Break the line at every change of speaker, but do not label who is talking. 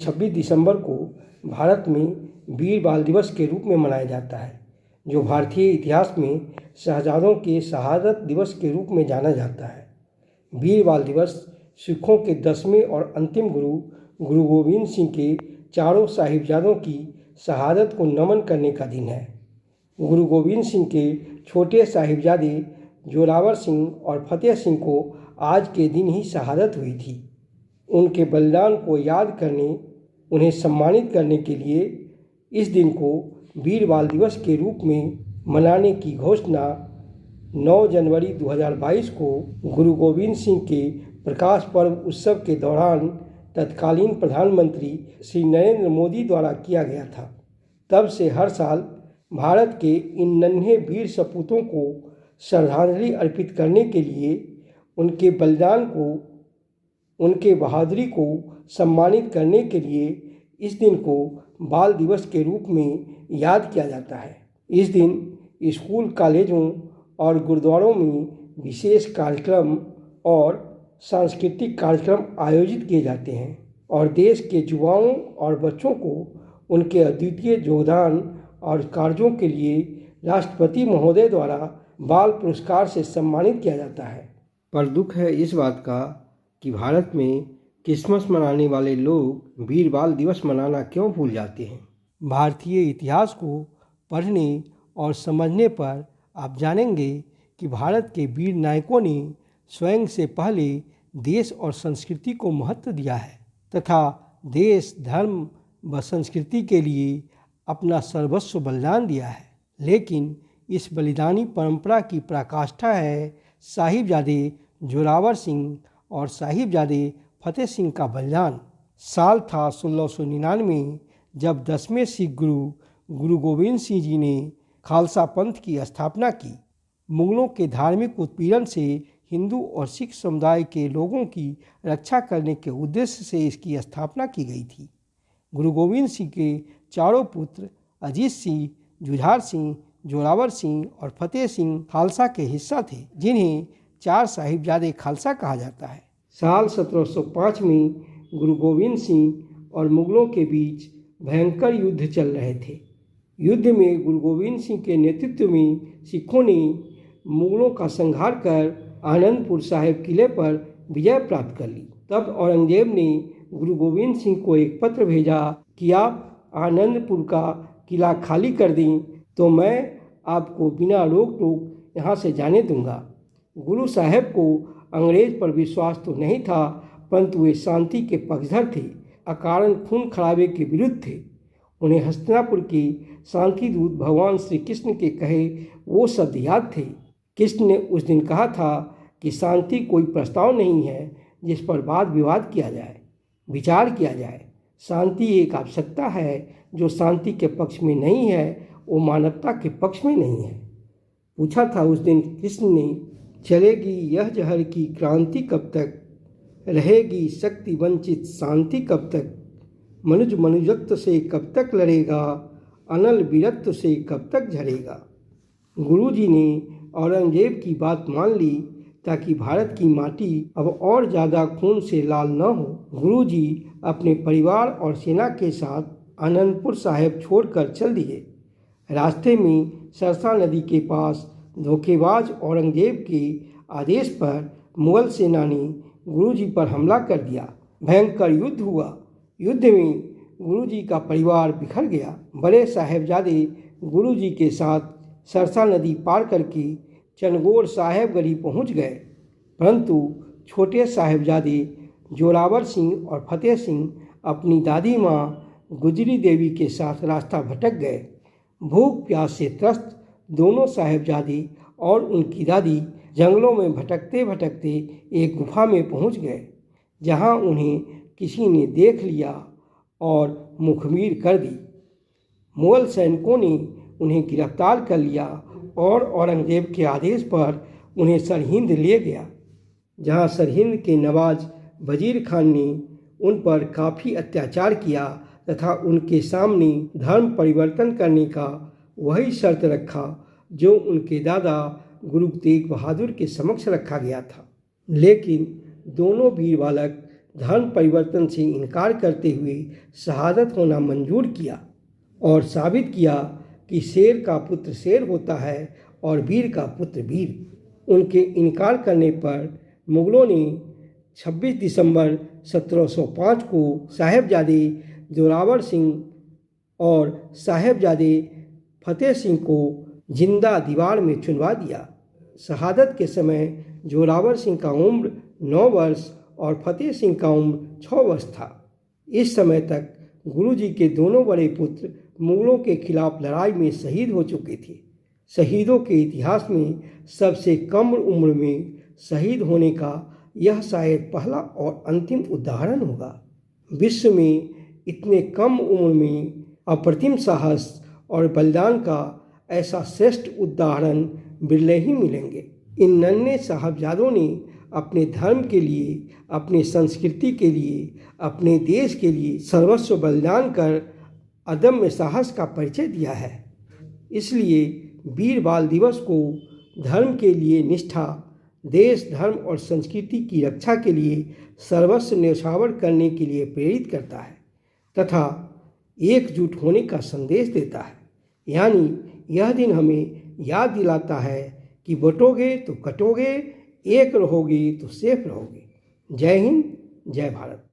26 दिसंबर को भारत में वीर बाल दिवस के रूप में मनाया जाता है, जो भारतीय इतिहास में शहजादों के शहादत दिवस के रूप में जाना जाता है। वीर बाल दिवस सिखों के 10वें और अंतिम गुरु गुरु गोविंद सिंह के चारों साहिबजादों की शहादत को नमन करने का दिन है। गुरु गोविंद सिंह के छोटे साहिबजादे जोरावर सिंह और फतेह सिंह को आज के दिन ही शहादत हुई थी। उनके बलिदान को याद करने, उन्हें सम्मानित करने के लिए इस दिन को वीर बाल दिवस के रूप में मनाने की घोषणा 9 जनवरी 2022 को गुरु गोविंद सिंह के प्रकाश पर्व उत्सव के दौरान तत्कालीन प्रधानमंत्री श्री नरेंद्र मोदी द्वारा किया गया था। तब से हर साल भारत के इन नन्हे वीर सपूतों को श्रद्धांजलि अर्पित करने के लिए, उनके बलिदान को, उनके बहादुरी को सम्मानित करने के लिए इस दिन को बाल दिवस के रूप में याद किया जाता है। इस दिन स्कूल, कॉलेजों और गुरुद्वारों में विशेष कार्यक्रम और सांस्कृतिक कार्यक्रम आयोजित किए जाते हैं और देश के युवाओं और बच्चों को उनके अद्वितीय योगदान और कार्यों के लिए राष्ट्रपति महोदय द्वारा बाल पुरस्कार से सम्मानित किया जाता है। पर दुख है इस बात का कि भारत में क्रिसमस मनाने वाले लोग वीर बाल दिवस मनाना क्यों भूल जाते हैं। भारतीय इतिहास को पढ़ने और समझने पर आप जानेंगे कि भारत के वीर नायकों ने स्वयं से पहले देश और संस्कृति को महत्व दिया है तथा देश, धर्म व संस्कृति के लिए अपना सर्वस्व बलिदान दिया है। लेकिन इस बलिदानी परंपरा की पराकाष्ठा है साहिबजादे जोरावर सिंह और साहिबजादे फतेह सिंह का बलिदान। साल था 1699 जब 10वें सिख गुरु गुरु गोविंद सिंह जी ने खालसा पंथ की स्थापना की। मुगलों के धार्मिक उत्पीड़न से हिंदू और सिख समुदाय के लोगों की रक्षा करने के उद्देश्य से इसकी स्थापना की गई थी। गुरु गोविंद सिंह के चारों पुत्र अजीत सिंह, जुझार सिंह, जोरावर सिंह और फतेह सिंह खालसा के हिस्सा थे, जिन्हें 4 साहिबजादे खालसा कहा जाता है। साल 1705 में गुरु गोविंद सिंह और मुगलों के बीच भयंकर युद्ध चल रहे थे। युद्ध में गुरु गोविंद सिंह के नेतृत्व में सिखों ने मुगलों का संहार कर आनंदपुर साहिब किले पर विजय प्राप्त कर ली। तब औरंगजेब ने गुरु गोविंद सिंह को एक पत्र भेजा कि आप आनंदपुर का किला खाली कर दें तो मैं आपको बिना रोक टोक यहाँ से जाने दूंगा। गुरु साहब को अंग्रेज पर विश्वास तो नहीं था, परंतु वे शांति के पक्षधर थे, अकारण खून खराबे के विरुद्ध थे। उन्हें हस्तिनापुर के शांति दूत भगवान श्री कृष्ण के कहे वो शब्द याद थे। कृष्ण ने उस दिन कहा था कि शांति कोई प्रस्ताव नहीं है जिस पर वाद विवाद किया जाए, विचार किया जाए। शांति एक आवश्यकता है, जो शांति के पक्ष में नहीं है वो मानवता के पक्ष में नहीं है। पूछा था उस दिन कृष्ण ने, चलेगी यह जहर की क्रांति कब तक, रहेगी शक्ति वंचित शांति कब तक, मनुज मनुजत्व से कब तक लड़ेगा, अनल वीरत्व से कब तक झड़ेगा। गुरु जी ने औरंगजेब की बात मान ली ताकि भारत की माटी अब और ज़्यादा खून से लाल न हो। गुरु जी अपने परिवार और सेना के साथ आनंदपुर साहिब छोड़कर चल दिए। रास्ते में सरसा नदी के पास धोखेबाज औरंगजेब के आदेश पर मुगल सेना ने गुरु जी पर हमला कर दिया। भयंकर युद्ध हुआ। युद्ध में गुरु जी का परिवार बिखर गया। बड़े साहिबजादे गुरु जी के साथ सरसा नदी पार करके चनगोर साहेबगढ़ी पहुंच गए, परंतु छोटे साहिबजादे जोरावर सिंह और फतेह सिंह अपनी दादी माँ गुजरी देवी के साथ रास्ता भटक गए। भूख प्यास से त्रस्त दोनों साहिबजादे और उनकी दादी जंगलों में भटकते भटकते एक गुफा में पहुंच गए, जहां उन्हें किसी ने देख लिया और मुखबिर कर दी। मुगल सैनिकों ने उन्हें गिरफ्तार कर लिया और औरंगजेब के आदेश पर उन्हें सरहिंद ले गया, जहां सरहिंद के नवाज वजीर खान ने उन पर काफ़ी अत्याचार किया तथा उनके सामने धर्म परिवर्तन करने का वही शर्त रखा जो उनके दादा गुरु तेग बहादुर के समक्ष रखा गया था। लेकिन दोनों वीर बालक धर्म परिवर्तन से इनकार करते हुए शहादत होना मंजूर किया और साबित किया कि शेर का पुत्र शेर होता है और वीर का पुत्र वीर। उनके इनकार करने पर मुगलों ने 26 दिसंबर 1705 को साहेबजादे जोरावर सिंह और साहेबजादे फतेह सिंह को जिंदा दीवार में चुनवा दिया। शहादत के समय जोरावर सिंह का उम्र 9 वर्ष और फतेह सिंह का उम्र 6 वर्ष था। इस समय तक गुरुजी के दोनों बड़े पुत्र मुगलों के खिलाफ लड़ाई में शहीद हो चुके थे। शहीदों के इतिहास में सबसे कम उम्र में शहीद होने का यह शायद पहला और अंतिम उदाहरण होगा। विश्व में इतने कम उम्र में अप्रतिम साहस और बलिदान का ऐसा श्रेष्ठ उदाहरण बिरले ही मिलेंगे। इन नन्हे साहबजादों ने अपने धर्म के लिए, अपने संस्कृति के लिए, अपने देश के लिए सर्वस्व बलिदान कर अदम्य साहस का परिचय दिया है। इसलिए वीर बाल दिवस को धर्म के लिए निष्ठा, देश, धर्म और संस्कृति की रक्षा के लिए सर्वस्व न्यौछावर करने के लिए प्रेरित करता है तथा एकजुट होने का संदेश देता है। यानी यह दिन हमें याद दिलाता है कि बटोगे तो कटोगे, एक रहोगे तो सेफ रहोगे। जय हिंद, जय भारत।